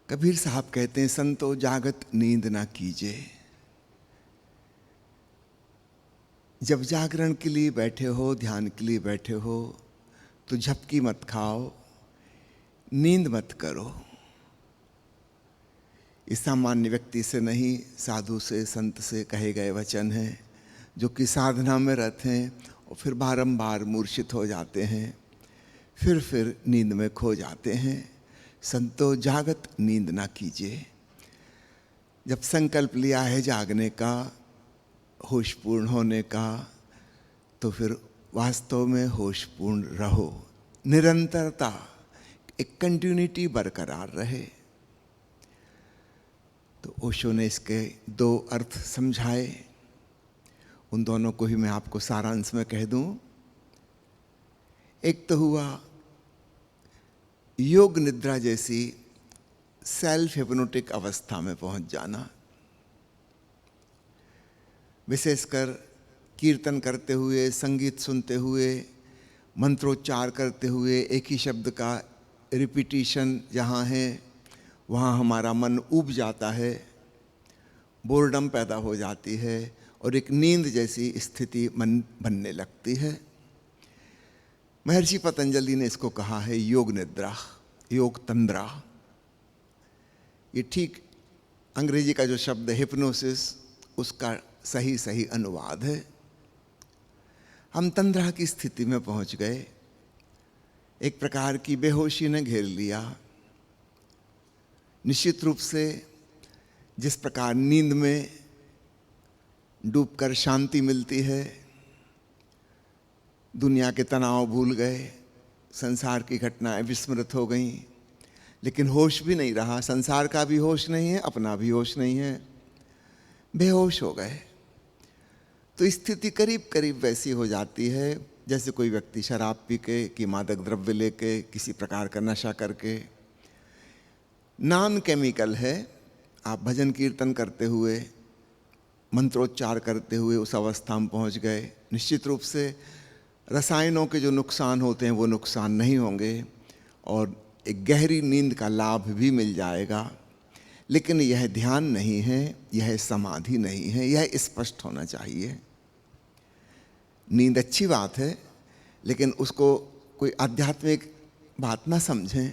कबीर साहब कहते हैं, संतो जागत नींद ना कीजिए। जब जागरण के लिए बैठे हो, ध्यान के लिए बैठे हो, तो झपकी मत खाओ, नींद मत करो। इस सामान्य व्यक्ति से नहीं, साधु से, संत से कहे गए वचन हैं, जो कि साधना में रहते हैं और फिर बारंबार मूर्छित हो जाते हैं, फिर नींद में खो जाते हैं। संतो जागत नींद ना कीजिए। जब संकल्प लिया है जागने का, होशपूर्ण होने का, तो फिर वास्तव में होशपूर्ण रहो। निरंतरता, एक कंटिन्यूटी बरकरार रहे। तो ओशो ने इसके दो अर्थ समझाए, उन दोनों को ही मैं आपको सारांश में कह दूं। एक तो हुआ योग निद्रा जैसी सेल्फ हिप्नोटिक अवस्था में पहुंच जाना। विशेषकर कीर्तन करते हुए, संगीत सुनते हुए, मंत्रोच्चार करते हुए एक ही शब्द का रिपीटिशन जहाँ है वहाँ हमारा मन ऊब जाता है, बोर्डम पैदा हो जाती है और एक नींद जैसी स्थिति मन बनने लगती है। महर्षि पतंजलि ने इसको कहा है योग निद्रा, योग तंद्रा। ये ठीक अंग्रेजी का जो शब्द है हिप्नोसिस, उसका सही अनुवाद है। हम तंद्रा की स्थिति में पहुंच गए, एक प्रकार की बेहोशी ने घेर लिया। निश्चित रूप से जिस प्रकार नींद में डूबकर शांति मिलती है, दुनिया के तनाव भूल गए, संसार की घटनाएं विस्मृत हो गईं, लेकिन होश भी नहीं रहा। संसार का भी होश नहीं है, अपना भी होश नहीं है, बेहोश हो गए। तो स्थिति करीब करीब वैसी हो जाती है जैसे कोई व्यक्ति शराब पी के कि मादक द्रव्य लेके, किसी प्रकार का नशा करके। नॉन केमिकल है। आप भजन कीर्तन करते हुए, मंत्रोच्चार करते हुए उस अवस्था में पहुंच गए। निश्चित रूप से रसायनों के जो नुकसान होते हैं वो नुकसान नहीं होंगे और एक गहरी नींद का लाभ भी मिल जाएगा। लेकिन यह ध्यान नहीं है, यह समाधि नहीं है, यह स्पष्ट होना चाहिए। नींद अच्छी बात है, लेकिन उसको कोई आध्यात्मिक बात ना समझें।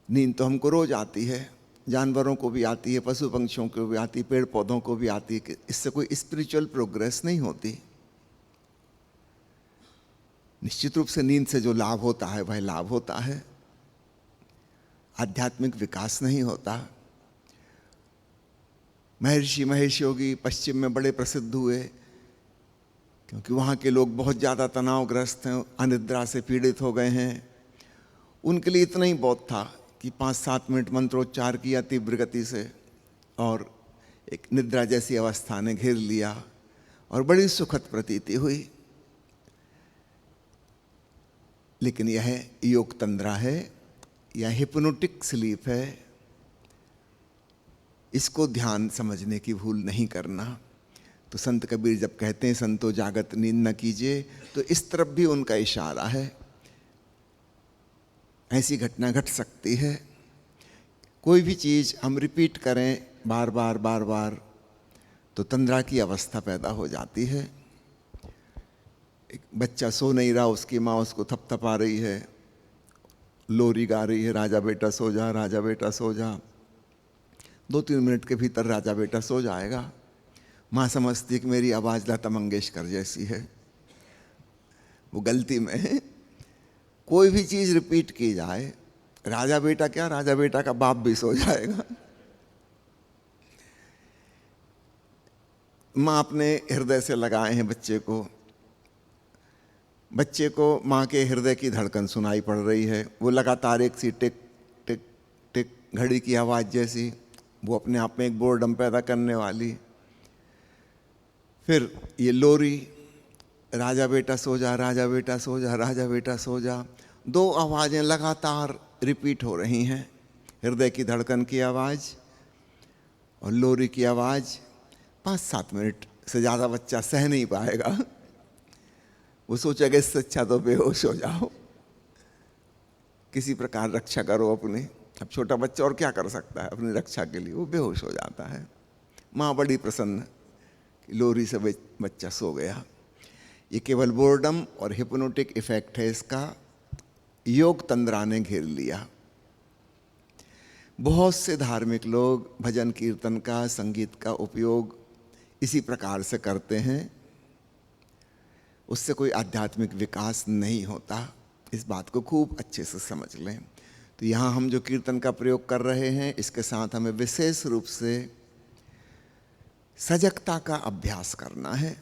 नींद तो हमको रोज आती है, जानवरों को भी आती है, पशु पंक्षियों को भी आती है, पेड़ पौधों को भी आती है। इससे कोई स्पिरिचुअल प्रोग्रेस नहीं होती। निश्चित रूप से नींद से जो लाभ होता है वह लाभ होता है, आध्यात्मिक विकास नहीं होता। महर्षि महेश योगी पश्चिम में बड़े प्रसिद्ध हुए क्योंकि वहाँ के लोग बहुत ज़्यादा तनावग्रस्त हैं, अनिद्रा से पीड़ित हो गए हैं। उनके लिए इतना ही बहुत था कि 5-7 मिनट मंत्रोच्चार किया तीव्र गति से और एक निद्रा जैसी अवस्था ने घेर लिया और बड़ी सुखद प्रतीति हुई। लेकिन यह योग तंद्रा है, यह हिप्नोटिक स्लीप है। इसको ध्यान समझने की भूल नहीं करना। तो संत कबीर जब कहते हैं संतो जागत नींद न कीजिए, तो इस तरफ भी उनका इशारा है। ऐसी घटना घट सकती है, कोई भी चीज़ हम रिपीट करें बार बार तो तंद्रा की अवस्था पैदा हो जाती है। एक बच्चा सो नहीं रहा, उसकी माँ उसको थपथपा रही है, लोरी गा रही है, राजा बेटा सो जा, राजा बेटा सो जा। 2-3 मिनट के भीतर राजा बेटा सो जाएगा। माँ समझती कि मेरी आवाज़ लता मंगेशकर जैसी है। वो गलती में कोई भी चीज़ रिपीट की जाए, राजा बेटा क्या, राजा बेटा का बाप भी सो जाएगा। माँ अपने हृदय से लगाए हैं बच्चे को माँ के हृदय की धड़कन सुनाई पड़ रही है। वो लगातार एक सी टिक टिक टिक घड़ी की आवाज़ जैसी, वो अपने आप में एक बोर्डम पैदा करने वाली। फिर ये लोरी, राजा बेटा सो जा, राजा बेटा सो जा, राजा बेटा सो जा। 2 आवाज़ें लगातार रिपीट हो रही हैं, हृदय की धड़कन की आवाज़ और लोरी की आवाज़। 5-7 मिनट से ज़्यादा बच्चा सह नहीं पाएगा। वो सोचेगा इससे अच्छा तो बेहोश हो जाओ, किसी प्रकार रक्षा करो अपनी। अब छोटा बच्चा और क्या कर सकता है अपनी रक्षा के लिए, वो बेहोश हो जाता है। माँ बड़ी प्रसन्न कि लोरी से बच्चा सो गया। ये केवल बोर्डम और हिप्नोटिक इफेक्ट है इसका, योग तंद्रा ने घेर लिया। बहुत से धार्मिक लोग भजन कीर्तन का, संगीत का उपयोग इसी प्रकार से करते हैं, उससे कोई आध्यात्मिक विकास नहीं होता। इस बात को खूब अच्छे से समझ लें। तो यहाँ हम जो कीर्तन का प्रयोग कर रहे हैं, इसके साथ हमें विशेष रूप से सजगता का अभ्यास करना है।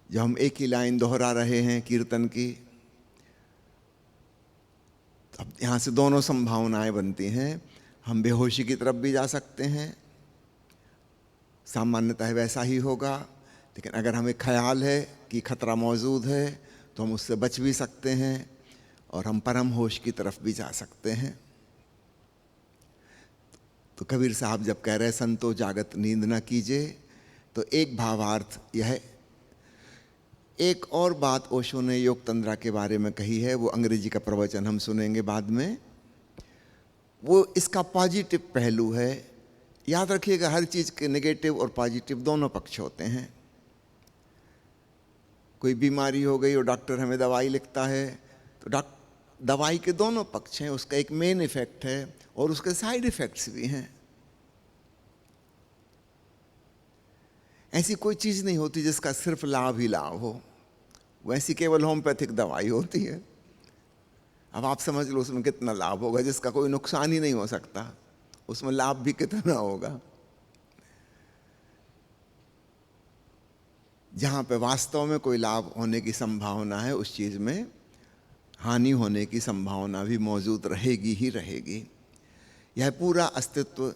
जब हम एक ही लाइन दोहरा रहे हैं कीर्तन की, अब यहाँ से दोनों संभावनाएं बनती हैं। हम बेहोशी की तरफ भी जा सकते हैं, सामान्यतः वैसा ही होगा, लेकिन अगर हमें ख्याल है कि खतरा मौजूद है तो हम उससे बच भी सकते हैं और हम परम होश की तरफ भी जा सकते हैं। तो कबीर साहब जब कह रहे संतो जागत नींद न कीजिए, तो एक भावार्थ यह है। एक और बात ओशो ने योग तंद्रा के बारे में कही है, वो अंग्रेजी का प्रवचन हम सुनेंगे बाद में। वो इसका पॉजिटिव पहलू है। याद रखिएगा, हर चीज़ के नेगेटिव और पॉजिटिव दोनों पक्ष होते हैं। कोई बीमारी हो गई और डॉक्टर हमें दवाई लिखता है, तो दवाई के दोनों पक्ष हैं। उसका एक मेन इफेक्ट है और उसके साइड इफेक्ट्स भी हैं। ऐसी कोई चीज़ नहीं होती जिसका सिर्फ लाभ ही लाभ हो, वैसी केवल होम्योपैथिक दवाई होती है। अब आप समझ लो उसमें कितना लाभ होगा, जिसका कोई नुकसान ही नहीं हो सकता, उसमें लाभ भी कितना होगा। जहाँ पे वास्तव में कोई लाभ होने की संभावना है, उस चीज़ में हानि होने की संभावना भी मौजूद रहेगी ही रहेगी। यह पूरा अस्तित्व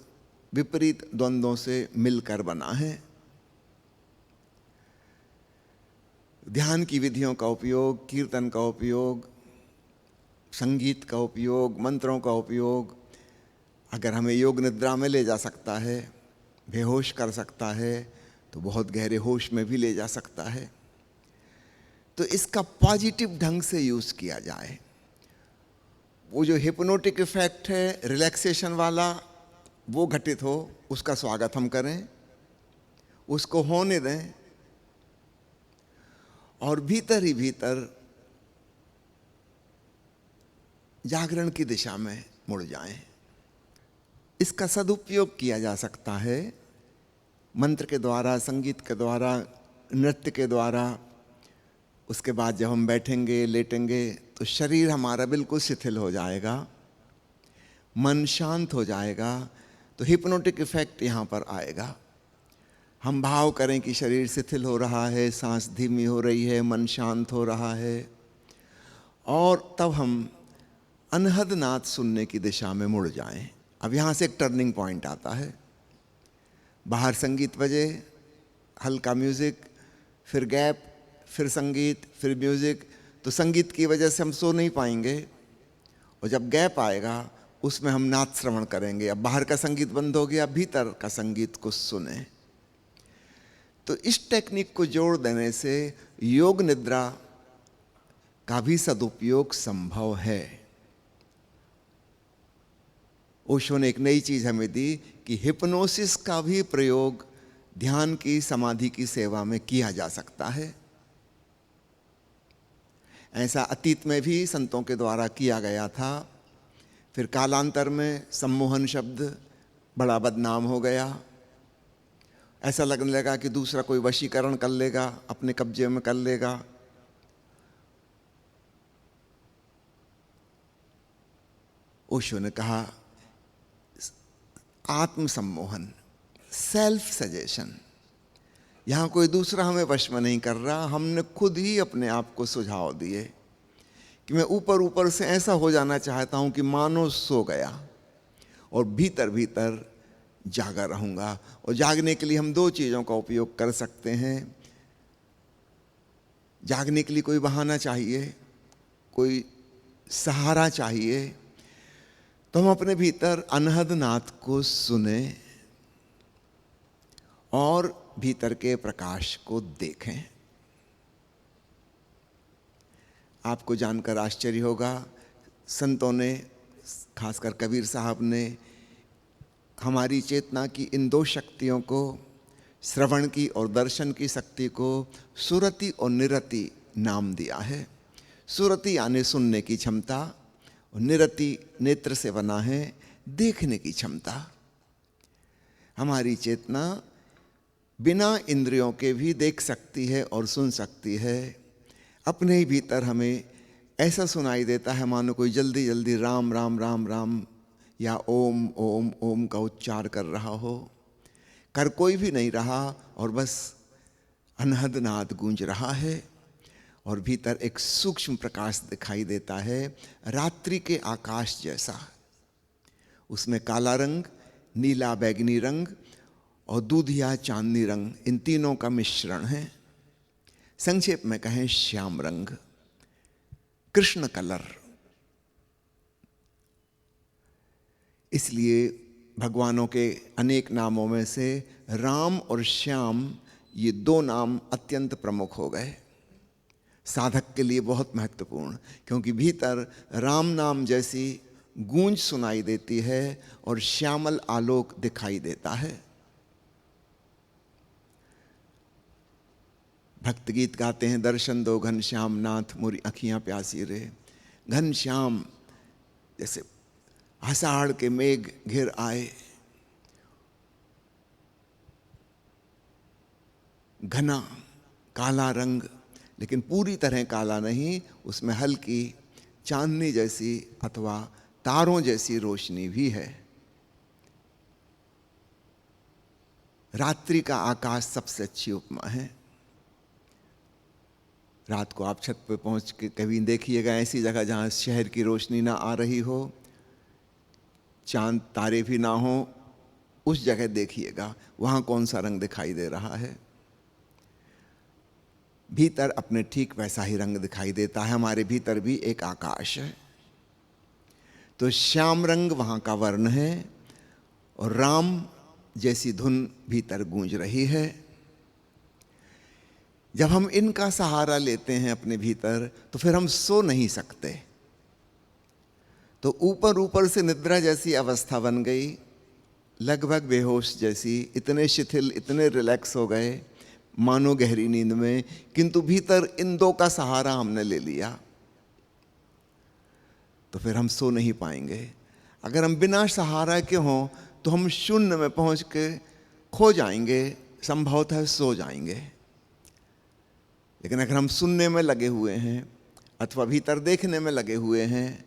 विपरीत द्वंद्वों से मिलकर बना है। ध्यान की विधियों का उपयोग, कीर्तन का उपयोग, संगीत का उपयोग, मंत्रों का उपयोग अगर हमें योग निद्रा में ले जा सकता है, बेहोश कर सकता है, तो बहुत गहरे होश में भी ले जा सकता है। तो इसका पॉजिटिव ढंग से यूज़ किया जाए। वो जो हिप्नोटिक इफेक्ट है रिलैक्सेशन वाला, वो घटित हो, उसका स्वागत हम करें, उसको होने दें और भीतर ही भीतर जागरण की दिशा में मुड़ जाएं। इसका सदुपयोग किया जा सकता है मंत्र के द्वारा, संगीत के द्वारा, नृत्य के द्वारा। उसके बाद जब हम बैठेंगे, लेटेंगे, तो शरीर हमारा बिल्कुल शिथिल हो जाएगा, मन शांत हो जाएगा। तो हिप्नोटिक इफेक्ट यहाँ पर आएगा। हम भाव करें कि शरीर शिथिल हो रहा है, सांस धीमी हो रही है, मन शांत हो रहा है, और तब हम अनहद नाद सुनने की दिशा में मुड़ जाएं। अब यहाँ से एक टर्निंग पॉइंट आता है। बाहर संगीत बजे, हल्का म्यूज़िक, फिर गैप, फिर संगीत, फिर म्यूज़िक। तो संगीत की वजह से हम सो नहीं पाएंगे, और जब गैप आएगा उसमें हम नाद श्रवण करेंगे। अब बाहर का संगीत बंद हो गया, भीतर का संगीत को सुने। तो इस टेक्निक को जोड़ देने से योग निद्रा का भी सदुपयोग संभव है। ओशो ने एक नई चीज़ हमें दी कि हिप्नोसिस का भी प्रयोग ध्यान की, समाधि की सेवा में किया जा सकता है। ऐसा अतीत में भी संतों के द्वारा किया गया था। फिर कालांतर में सम्मोहन शब्द बड़ा बदनाम हो गया। ऐसा लगने लगा कि दूसरा कोई वशीकरण कर लेगा, अपने कब्जे में कर लेगा। ओशो ने कहा आत्म सम्मोहन, सेल्फ सजेशन, यहाँ कोई दूसरा हमें वश में नहीं कर रहा, हमने खुद ही अपने आप को सुझाव दिए कि मैं ऊपर ऊपर से ऐसा हो जाना चाहता हूँ कि मानो सो गया और भीतर भीतर जागा रहूँगा। और जागने के लिए हम दो चीज़ों का उपयोग कर सकते हैं। जागने के लिए कोई बहाना चाहिए, कोई सहारा चाहिए। तो हम अपने भीतर अनहद नाद को सुने और भीतर के प्रकाश को देखें। आपको जानकर आश्चर्य होगा, संतों ने, खासकर कबीर साहब ने, हमारी चेतना की इन दो शक्तियों को, श्रवण की और दर्शन की शक्ति को, सुरति और निरति नाम दिया है। सुरति यानी सुनने की क्षमता और निरति नेत्र से बना है देखने की क्षमता। हमारी चेतना बिना इंद्रियों के भी देख सकती है और सुन सकती है। अपने ही भीतर हमें ऐसा सुनाई देता है मानो कोई जल्दी जल्दी राम राम राम राम या ओम ओम ओम का उच्चार कर रहा हो। कर कोई भी नहीं रहा और बस अनहद नाद गूंज रहा है और भीतर एक सूक्ष्म प्रकाश दिखाई देता है, रात्रि के आकाश जैसा। उसमें काला रंग, नीला बैगनी रंग और दूधिया चांदनी रंग, इन तीनों का मिश्रण है। संक्षेप में कहें श्याम रंग, कृष्ण कलर। इसलिए भगवानों के अनेक नामों में से राम और श्याम, ये दो नाम अत्यंत प्रमुख हो गए, साधक के लिए बहुत महत्वपूर्ण, क्योंकि भीतर राम नाम जैसी गूंज सुनाई देती है और श्यामल आलोक दिखाई देता है। भक्त गीत गाते हैं, दर्शन दो घनश्याम नाथ मोरी अखियां प्यासी रे। घनश्याम जैसे आषाढ़ के मेघ घिर आए, घना काला रंग, लेकिन पूरी तरह काला नहीं, उसमें हल्की चांदनी जैसी अथवा तारों जैसी रोशनी भी है। रात्रि का आकाश सबसे अच्छी उपमा है। रात को आप छत पे पहुंच के कभी देखिएगा, ऐसी जगह जहां शहर की रोशनी ना आ रही हो, चांद तारे भी ना हो, उस जगह देखिएगा वहां कौन सा रंग दिखाई दे रहा है। भीतर अपने ठीक वैसा ही रंग दिखाई देता है। हमारे भीतर भी एक आकाश है। तो श्याम रंग वहां का वर्ण है और राम जैसी धुन भीतर गूंज रही है। जब हम इनका सहारा लेते हैं अपने भीतर, तो फिर हम सो नहीं सकते। तो ऊपर ऊपर से निद्रा जैसी अवस्था बन गई, लगभग बेहोश जैसी, इतने शिथिल, इतने रिलैक्स हो गए मानो गहरी नींद में, किंतु भीतर इन दो का सहारा हमने ले लिया, तो फिर हम सो नहीं पाएंगे। अगर हम बिना सहारा के हों तो हम शून्य में पहुंच के खो जाएंगे, संभवतः सो जाएंगे। लेकिन अगर हम सुनने में लगे हुए हैं अथवा भीतर देखने में लगे हुए हैं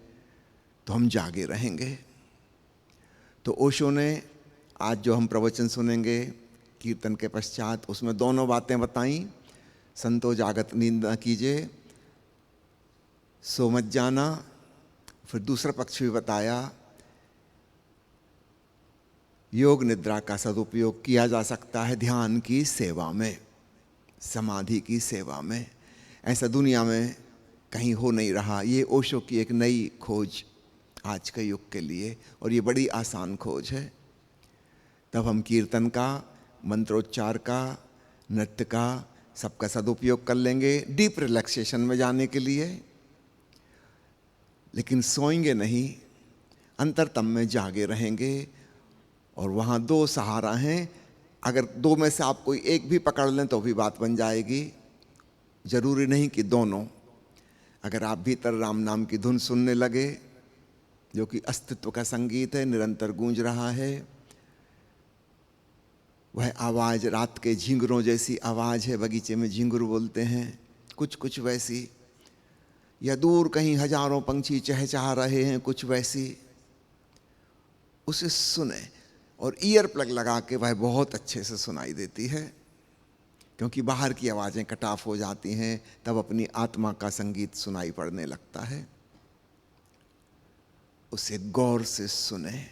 तो हम जागे रहेंगे। तो ओशो ने आज जो हम प्रवचन सुनेंगे कीर्तन के पश्चात, उसमें दोनों बातें बताई। संतो जागत नींद न कीजिए, सो मत जाना। फिर दूसरा पक्ष भी बताया, योग निद्रा का सदुपयोग किया जा सकता है ध्यान की सेवा में, समाधि की सेवा में। ऐसा दुनिया में कहीं हो नहीं रहा। ये ओशो की एक नई खोज आज के युग के लिए, और ये बड़ी आसान खोज है। तब हम कीर्तन का, मंत्रोच्चार का, नृत्य का, सबका सदुपयोग कर लेंगे डीप रिलैक्सेशन में जाने के लिए। लेकिन सोएंगे नहीं, अंतरतम में जागे रहेंगे। और वहाँ दो सहारा हैं, अगर दो में से आप कोई एक भी पकड़ लें तो भी बात बन जाएगी। जरूरी नहीं कि दोनों। अगर आप भीतर राम नाम की धुन सुनने लगे, जो कि अस्तित्व का संगीत है, निरंतर गूंज रहा है, वह आवाज़ रात के झिंगुरों जैसी आवाज़ है, बगीचे में झिंगुर बोलते हैं, कुछ कुछ वैसी, या दूर कहीं हजारों पंछी चहचहा रहे हैं, कुछ वैसी, उसे सुने। और ईयर प्लग लगा के वह बहुत अच्छे से सुनाई देती है, क्योंकि बाहर की आवाज़ें कट ऑफ हो जाती हैं, तब अपनी आत्मा का संगीत सुनाई पड़ने लगता है। उसे गौर से सुने।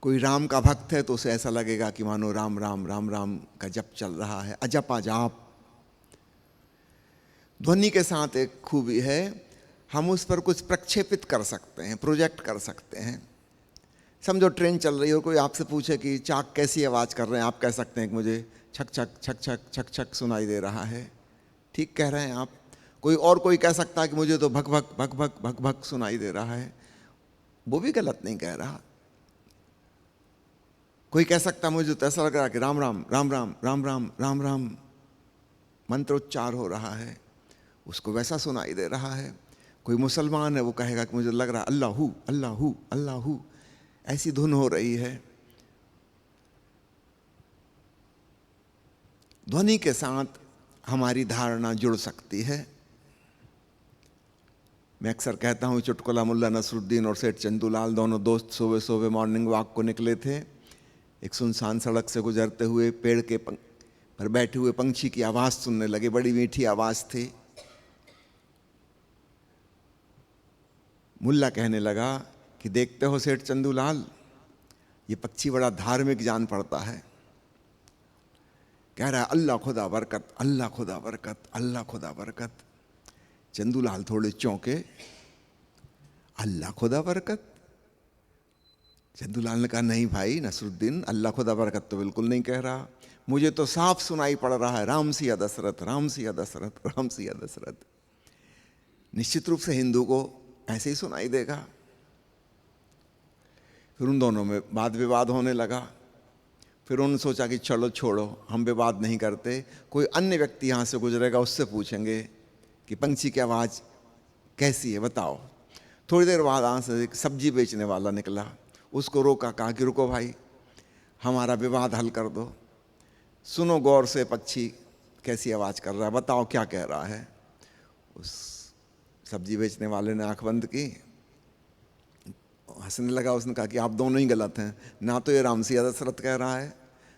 कोई राम का भक्त है तो उसे ऐसा लगेगा कि मानो राम राम राम राम का जप चल रहा है, अजप अजाप। ध्वनि के साथ एक खूबी है, हम उस पर कुछ प्रक्षेपित कर सकते हैं, प्रोजेक्ट कर सकते हैं। समझो ट्रेन चल रही हो, कोई आपसे पूछे कि चाक कैसी आवाज़ कर रहे हैं, आप कह सकते हैं कि मुझे छक छक छक छक छक छक सुनाई दे रहा है। ठीक कह रहे हैं आप। कोई कह सकता है कि मुझे तो भक भक भक भक भक भक सुनाई दे रहा है, वो भी गलत नहीं कह रहा। कोई कह सकता मुझे तो ऐसा लग रहा है कि राम राम राम राम राम राम राम राम मंत्रोच्चार हो रहा है, उसको वैसा सुनाई दे रहा है। कोई मुसलमान है, वो कहेगा कि मुझे लग रहा है अल्लाहू अल्लाहू अल्लाहू ऐसी धुन हो रही है। ध्वनि के साथ हमारी धारणा जुड़ सकती है। मैं अक्सर कहता हूँ, चुटकुला मुल्ला नसरुद्दीन और सेठ चंदूलाल दोनों दोस्त सुबह सुबह मॉर्निंग वॉक को निकले थे। एक सुनसान सड़क से गुजरते हुए पेड़ के पर बैठे हुए पंछी की आवाज़ सुनने लगे। बड़ी मीठी आवाज़ थी। मुल्ला कहने लगा कि देखते हो सेठ चंदूलाल, ये पक्षी बड़ा धार्मिक जान पड़ता है। कह रहा है अल्लाह खुदा बरकत, अल्लाह खुदा बरकत, अल्लाह खुदा बरकत। चंदूलाल थोड़े चौंके, अल्लाह खुदा बरकत। चंदूलाल ने कहा नहीं भाई नसरुद्दीन, अल्लाह खुदा बरकत तो बिल्कुल नहीं कह रहा, मुझे तो साफ सुनाई पड़ रहा है राम सिया दशरथ, राम सिया दशरथ, राम सिया दशरथ। निश्चित रूप से हिंदू को ऐसे ही सुनाई देगा। फिर उन दोनों में वाद विवाद होने लगा। फिर उन्होंने सोचा कि चलो छोड़ो, हम विवाद नहीं करते, कोई अन्य व्यक्ति यहाँ से गुजरेगा, उससे पूछेंगे कि पंछी की आवाज़ कैसी है बताओ। थोड़ी देर बाद यहाँ से एक सब्जी बेचने वाला निकला, उसको रोका, कहा कि रुको भाई, हमारा विवाद हल कर दो, सुनो गौर से पक्षी कैसी आवाज़ कर रहा है, बताओ क्या कह रहा है। उस सब्जी बेचने वाले ने आंख बंद की, हंसने लगा। उसने कहा कि आप दोनों ही गलत हैं, ना तो ये राम सिया दशरथ कह रहा है,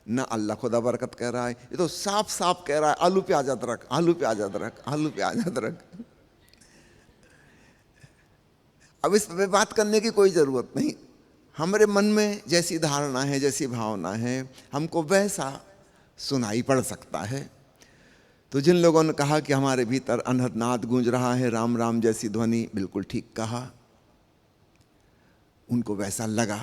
ना अल्लाह खुदा बरकत कह रहा है, ये तो साफ साफ कह रहा है आलू प्याज अदरक, आलू प्याज अदरक, आलू प्याज अदरक। अब इस पे बात करने की कोई ज़रूरत नहीं। हमारे मन में जैसी धारणा है, जैसी भावना है, हमको वैसा सुनाई पड़ सकता है। तो जिन लोगों ने कहा कि हमारे भीतर अनहद नाद गूंज रहा है, राम राम जैसी ध्वनि, बिल्कुल ठीक कहा, उनको वैसा लगा।